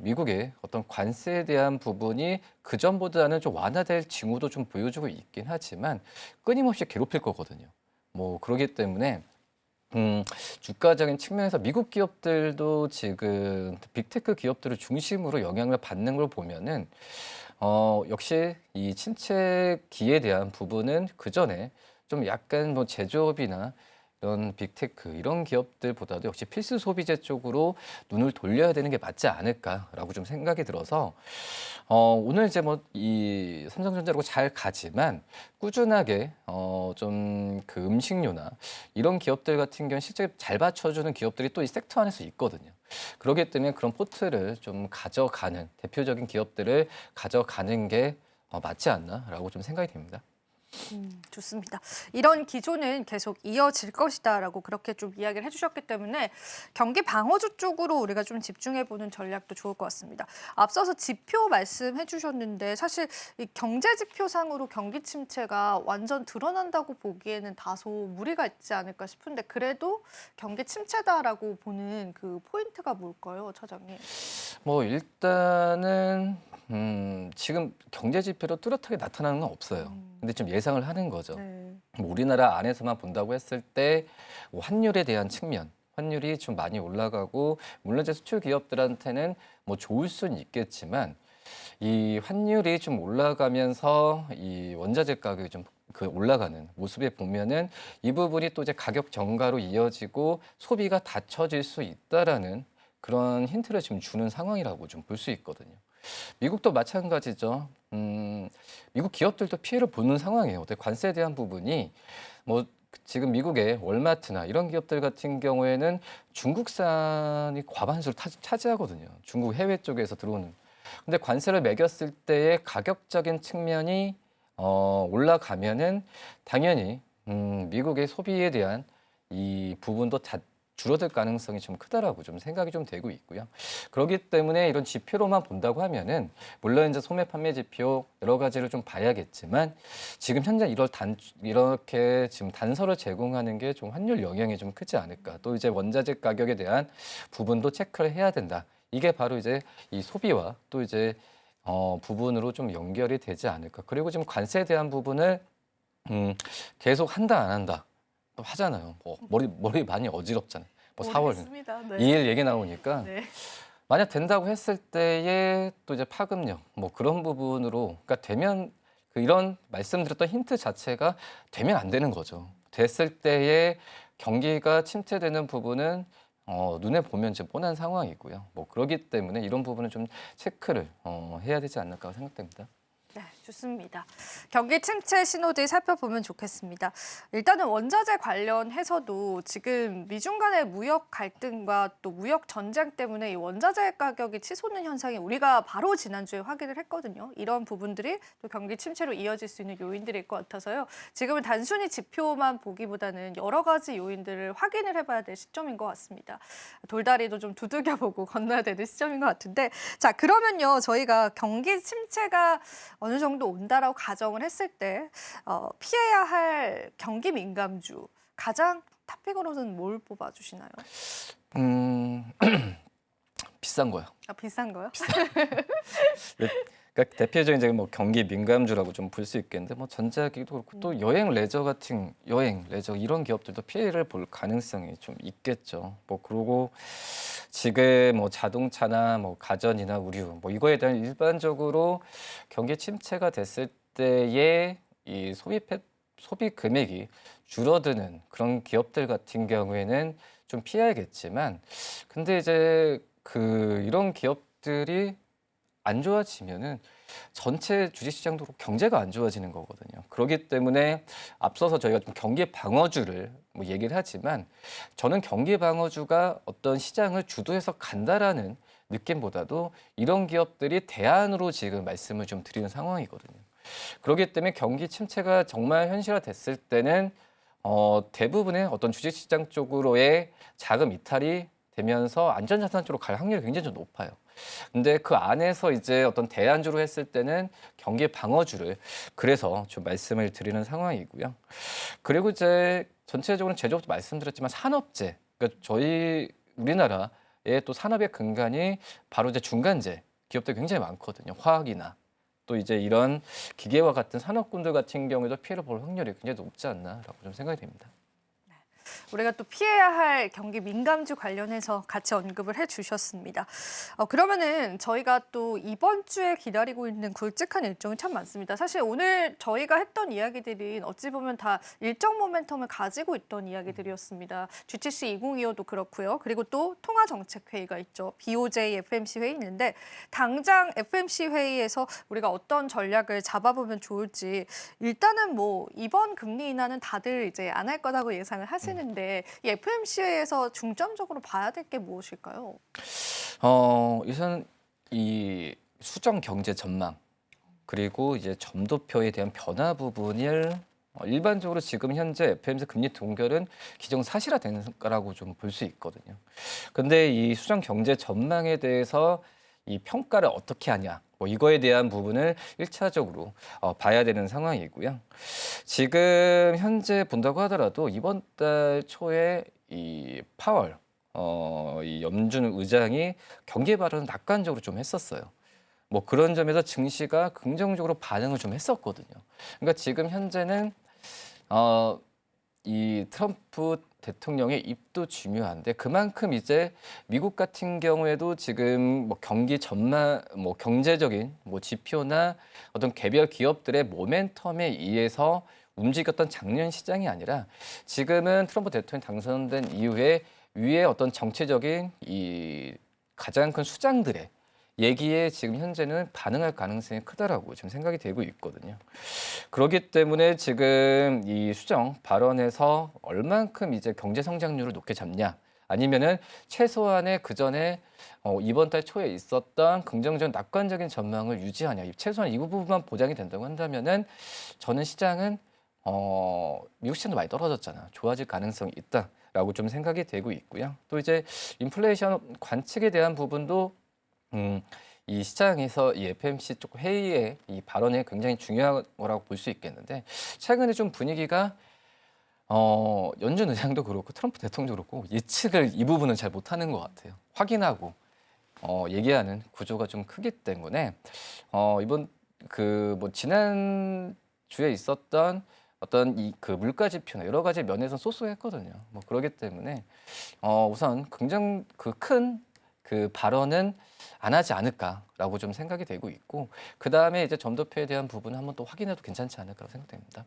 미국의 어떤 관세에 대한 부분이 그 전보다는 좀 완화될 징후도 좀 보여주고 있긴 하지만 끊임없이 괴롭힐 거거든요. 뭐 그러기 때문에 주가적인 측면에서 미국 기업들도 지금 빅테크 기업들을 중심으로 영향을 받는 걸 보면은 역시 이 침체기에 대한 부분은 그 전에 좀 약간 뭐 제조업이나 이런 빅테크 이런 기업들보다도 역시 필수 소비재 쪽으로 눈을 돌려야 되는 게 맞지 않을까라고 좀 생각이 들어서 오늘 이제 뭐 이 삼성전자로 잘 가지만 꾸준하게 좀 그 음식료나 이런 기업들 같은 경우는 실제 잘 받쳐주는 기업들이 또 이 섹터 안에서 있거든요. 그렇기 때문에 그런 포트를 좀 가져가는 대표적인 기업들을 가져가는 게 맞지 않나라고 좀 생각이 됩니다. 좋습니다. 이런 기조는 계속 이어질 것이다라고 그렇게 좀 이야기를 해주셨기 때문에 경기 방어주 쪽으로 우리가 좀 집중해보는 전략도 좋을 것 같습니다. 앞서서 지표 말씀해 주셨는데 사실 이 경제 지표상으로 경기 침체가 완전 드러난다고 보기에는 다소 무리가 있지 않을까 싶은데 그래도 경기 침체다라고 보는 그 포인트가 뭘까요, 차장님? 뭐 일단은 지금 경제 지표로 뚜렷하게 나타나는 건 없어요. 근데 좀 예상을 하는 거죠. 네. 뭐 우리나라 안에서만 본다고 했을 때 환율에 대한 측면, 환율이 좀 많이 올라가고 물론 이제 수출 기업들한테는 뭐 좋을 수는 있겠지만 이 환율이 좀 올라가면서 이 원자재 가격이 좀 그 올라가는 모습에 보면은 이 부분이 또 이제 가격 정가로 이어지고 소비가 닫혀질 수 있다라는 그런 힌트를 지금 주는 상황이라고 좀 볼 수 있거든요. 미국도 마찬가지죠. 미국 기업들도 피해를 보는 상황이에요. 어때 관세에 대한 부분이 뭐 지금 미국의 월마트나 이런 기업들 같은 경우에는 중국산이 과반수를 차지하거든요. 중국 해외 쪽에서 들어오는. 근데 관세를 매겼을 때의 가격적인 측면이 올라가면은 당연히 미국의 소비에 대한 이 부분도 줄어들 가능성이 좀 크다라고 좀 생각이 좀 되고 있고요. 그렇기 때문에 이런 지표로만 본다고 하면은 물론 이제 소매 판매 지표 여러 가지를 좀 봐야겠지만 지금 현재 이렇게 지금 단서를 제공하는 게 좀 환율 영향이 좀 크지 않을까. 또 이제 원자재 가격에 대한 부분도 체크를 해야 된다. 이게 바로 이제 이 소비와 또 이제 부분으로 좀 연결이 되지 않을까. 그리고 지금 관세에 대한 부분을 계속 한다 안 한다. 또 하잖아요. 뭐 머리 많이 어지럽잖아요. 뭐 4월 모르겠습니다. 네. 2일 얘기 나오니까 네. 만약 된다고 했을 때에 또 이제 파급력 뭐 그런 부분으로 그러니까 되면 이런 말씀드렸던 힌트 자체가 되면 안 되는 거죠. 됐을 때에 경기가 침체되는 부분은 눈에 보면 이제 뻔한 상황이고요. 뭐 그렇기 때문에 이런 부분은 좀 체크를 해야 되지 않을까 생각됩니다. 네, 좋습니다. 경기 침체 신호들 살펴보면 좋겠습니다. 일단은 원자재 관련해서도 지금 미중 간의 무역 갈등과 또 무역 전쟁 때문에 이 원자재 가격이 치솟는 현상이 우리가 바로 지난주에 확인을 했거든요. 이런 부분들이 또 경기 침체로 이어질 수 있는 요인들일 것 같아서요. 지금은 단순히 지표만 보기보다는 여러 가지 요인들을 확인을 해봐야 될 시점인 것 같습니다. 돌다리도 좀 두들겨보고 건너야 되는 시점인 것 같은데, 자, 그러면요, 저희가 경기 침체가 어느 정도 온다라고 가정을 했을 때 피해야 할 경기 민감주 가장 탑픽으로는 뭘 뽑아주시나요? 비싼 거요. 아, 비싼 거요? 그러니까 대표적인 이제 뭐 경기 민감주라고 좀 볼 수 있겠는데 뭐 전자기기도 그렇고 또 여행 레저 같은 여행 레저 이런 기업들도 피해를 볼 가능성이 좀 있겠죠. 뭐 그리고 지금 뭐 자동차나 뭐 가전이나 의류 뭐 이거에 대한 일반적으로 경기 침체가 됐을 때의 이 소비 금액이 줄어드는 그런 기업들 같은 경우에는 좀 피해야겠지만 근데 이제 이런 기업들이 안 좋아지면은 전체 주식시장도 경제가 안 좋아지는 거거든요. 그렇기 때문에 앞서서 저희가 좀 경기 방어주를 뭐 얘기를 하지만 저는 경기 방어주가 어떤 시장을 주도해서 간다라는 느낌보다도 이런 기업들이 대안으로 지금 말씀을 좀 드리는 상황이거든요. 그렇기 때문에 경기 침체가 정말 현실화됐을 때는 대부분의 어떤 주식시장 쪽으로의 자금 이탈이 되면서 안전자산 쪽으로 갈 확률이 굉장히 좀 높아요. 근데 그 안에서 이제 어떤 대안주로 했을 때는 경기 방어주를 그래서 좀 말씀을 드리는 상황이고요. 그리고 이제 전체적으로 제조업도 말씀드렸지만 산업재, 그러니까 저희 우리나라의 또 산업의 근간이 바로 이제 중간재 기업들 굉장히 많거든요. 화학이나 또 이제 이런 기계와 같은 산업군들 같은 경우에도 피해를 볼 확률이 굉장히 높지 않나라고 좀 생각이 됩니다. 우리가 또 피해야 할 경기 민감주 관련해서 같이 언급을 해주셨습니다. 그러면은 저희가 또 이번 주에 기다리고 있는 굵직한 일정이 참 많습니다. 사실 오늘 저희가 했던 이야기들이 어찌 보면 다 일정 모멘텀을 가지고 있던 이야기들이었습니다. GTC 2025도 그렇고요. 그리고 또 통화정책회의가 있죠. BOJ FMC 회의 있는데 당장 FMC 회의에서 우리가 어떤 전략을 잡아보면 좋을지 일단은 뭐 이번 금리 인하는 다들 이제 안 할 거라고 예상을 하시는데 이 FMC에서 중점적으로 봐야 될 게 무엇일까요? 우선 이 수정 경제 전망 그리고 이제 점도표에 대한 변화 부분을 일반적으로 지금 현재 FMC 금리 동결은 기정사실화된 거라고 좀 볼 수 있거든요. 근데 이 수정 경제 전망에 대해서 이 평가를 어떻게 하냐, 뭐 이거에 대한 부분을 1차적으로 봐야 되는 상황이고요. 지금 현재 본다고 하더라도 이번 달 초에 이 파월 이 염준 의장이 경기 발언을 낙관적으로 좀 했었어요. 뭐 그런 점에서 증시가 긍정적으로 반응을 좀 했었거든요. 그러니까 지금 현재는 이 트럼프 대통령의 입도 중요한데 그만큼 이제 미국 같은 경우에도 지금 뭐 경기 전망, 뭐 경제적인 뭐 지표나 어떤 개별 기업들의 모멘텀에 의해서 움직였던 작년 시장이 아니라 지금은 트럼프 대통령이 당선된 이후에 위에 어떤 정치적인 이 가장 큰 수장들의 얘기에 지금 현재는 반응할 가능성이 크다라고 지금 생각이 되고 있거든요. 그렇기 때문에 지금 이 수정 발언에서 얼만큼 이제 경제 성장률을 높게 잡냐, 아니면은 최소한의 그 전에 이번 달 초에 있었던 긍정적 낙관적인 전망을 유지하냐, 최소한 이 부분만 보장이 된다고 한다면은 저는 시장은 미국 시장도 많이 떨어졌잖아. 좋아질 가능성이 있다라고 좀 생각이 되고 있고요. 또 이제 인플레이션 관측에 대한 부분도 이 시장에서 이 FMC 쪽 회의의 이 발언이 굉장히 중요한 거라고 볼 수 있겠는데 최근에 좀 분위기가 연준 의장도 그렇고 트럼프 대통령도 그렇고 예측을 이 부분은 잘 못하는 것 같아요. 확인하고 얘기하는 구조가 좀 크기 때문에 이번 뭐 지난 주에 있었던 어떤 이 물가 지표나 여러 가지 면에서 소소했거든요. 뭐 그렇기 때문에 우선 큰 그 발언은 안 하지 않을까라고 좀 생각이 되고 있고 그 다음에 이제 점도표에 대한 부분은 한번 또 확인해도 괜찮지 않을까라고 생각됩니다.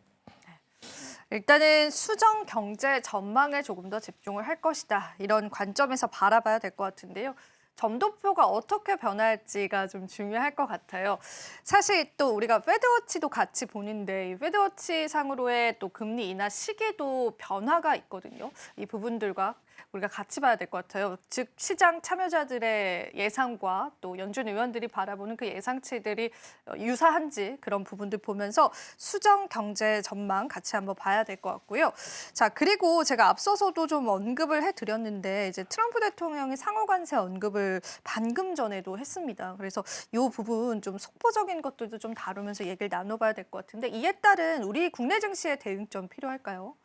일단은 수정 경제 전망에 조금 더 집중을 할 것이다. 이런 관점에서 바라봐야 될 것 같은데요. 점도표가 어떻게 변할지가 좀 중요할 것 같아요. 사실 또 우리가 페드워치도 같이 보는데 이 페드워치 상으로의 또 금리 인하 시기도 변화가 있거든요. 이 부분들과 우리가 같이 봐야 될 것 같아요. 즉 시장 참여자들의 예상과 또 연준 의원들이 바라보는 그 예상치들이 유사한지 그런 부분들 보면서 수정 경제 전망 같이 한번 봐야 될 것 같고요. 자, 그리고 제가 앞서서도 좀 언급을 해드렸는데 이제 트럼프 대통령이 상호 관세 언급을 방금 전에도 했습니다. 그래서 이 부분 좀 속보적인 것들도 좀 다루면서 얘기를 나눠봐야 될 것 같은데 이에 따른 우리 국내 증시의 대응점 필요할까요?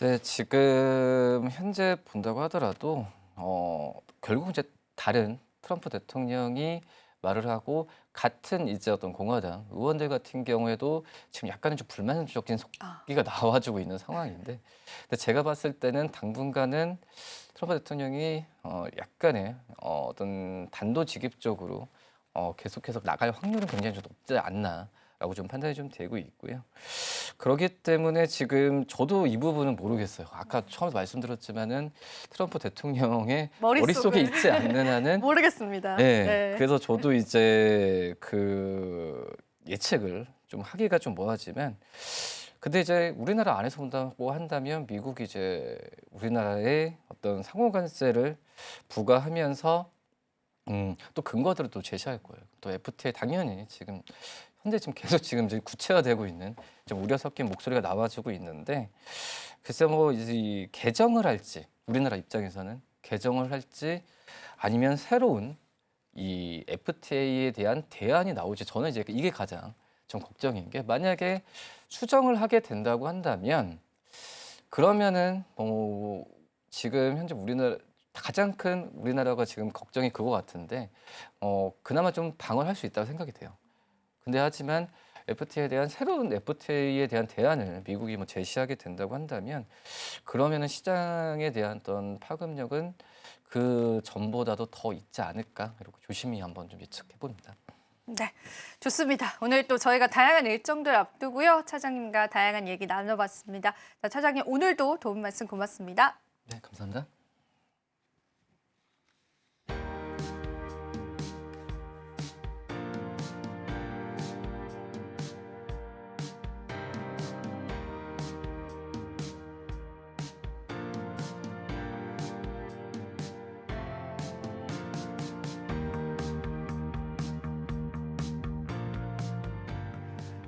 네, 지금 현재 본다고 하더라도 결국 이제 다른 트럼프 대통령이 말을 하고 같은 이제 어떤 공화당 의원들 같은 경우에도 지금 약간은 좀 불만족인 속기가 나와주고 있는 상황인데, 근데 제가 봤을 때는 당분간은 트럼프 대통령이 약간의 어떤 단도직입적으로 계속해서 나갈 확률은 굉장히 좀 높지 않나라고 좀 판단이 좀 되고 있고요. 그렇기 때문에 지금 저도 이 부분은 모르겠어요. 아까 처음에 말씀드렸지만은 트럼프 대통령의 머릿속에 있지 않는 한은 모르겠습니다. 네, 네. 그래서 저도 이제 그 예측을 좀 하기가 좀 뭐하지만, 근데 이제 우리나라 안에서 본다고 한다면 미국이 이제 우리나라에 어떤 상호관세를 부과하면서 또 근거들을 또 제시할 거예요. 또 FTA 당연히 지금 현재 지금 계속 지금 이제 구체화되고 있는 좀 우려 섞인 목소리가 나와주고 있는데, 글쎄 뭐 이 개정을 할지 우리나라 입장에서는 개정을 할지 아니면 새로운 이 FTA에 대한 대안이 나올지, 저는 이제 이게 가장 좀 걱정인 게, 만약에 수정을 하게 된다고 한다면 그러면은 뭐 지금 현재 우리나라 가장 큰 우리나라가 지금 걱정이 그거 같은데 그나마 좀 방어할 수 있다고 생각이 돼요. 근데 하지만 FTA에 대한 새로운 FTA에 대한 대안을 미국이 뭐 제시하게 된다고 한다면 그러면은 시장에 대한 어떤 파급력은 그 전보다도 더 있지 않을까, 이렇게 조심히 한번 좀 예측해 봅니다. 네, 좋습니다. 오늘 또 저희가 다양한 일정들 앞두고요. 차장님과 다양한 얘기 나눠봤습니다. 자, 차장님 오늘도 도움 말씀 고맙습니다. 네, 감사합니다.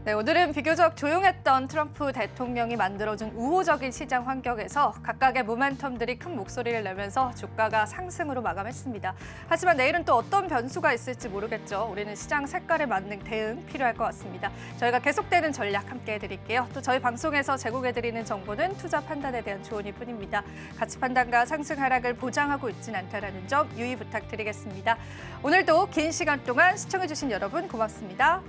네, 오늘은 비교적 조용했던 트럼프 대통령이 만들어준 우호적인 시장 환경에서 각각의 모멘텀들이 큰 목소리를 내면서 주가가 상승으로 마감했습니다. 하지만 내일은 또 어떤 변수가 있을지 모르겠죠. 우리는 시장 색깔에 맞는 대응 필요할 것 같습니다. 저희가 계속되는 전략 함께 해드릴게요. 또 저희 방송에서 제공해드리는 정보는 투자 판단에 대한 조언일 뿐입니다. 가치 판단과 상승 하락을 보장하고 있진 않다는 점 유의 부탁드리겠습니다. 오늘도 긴 시간 동안 시청해주신 여러분 고맙습니다.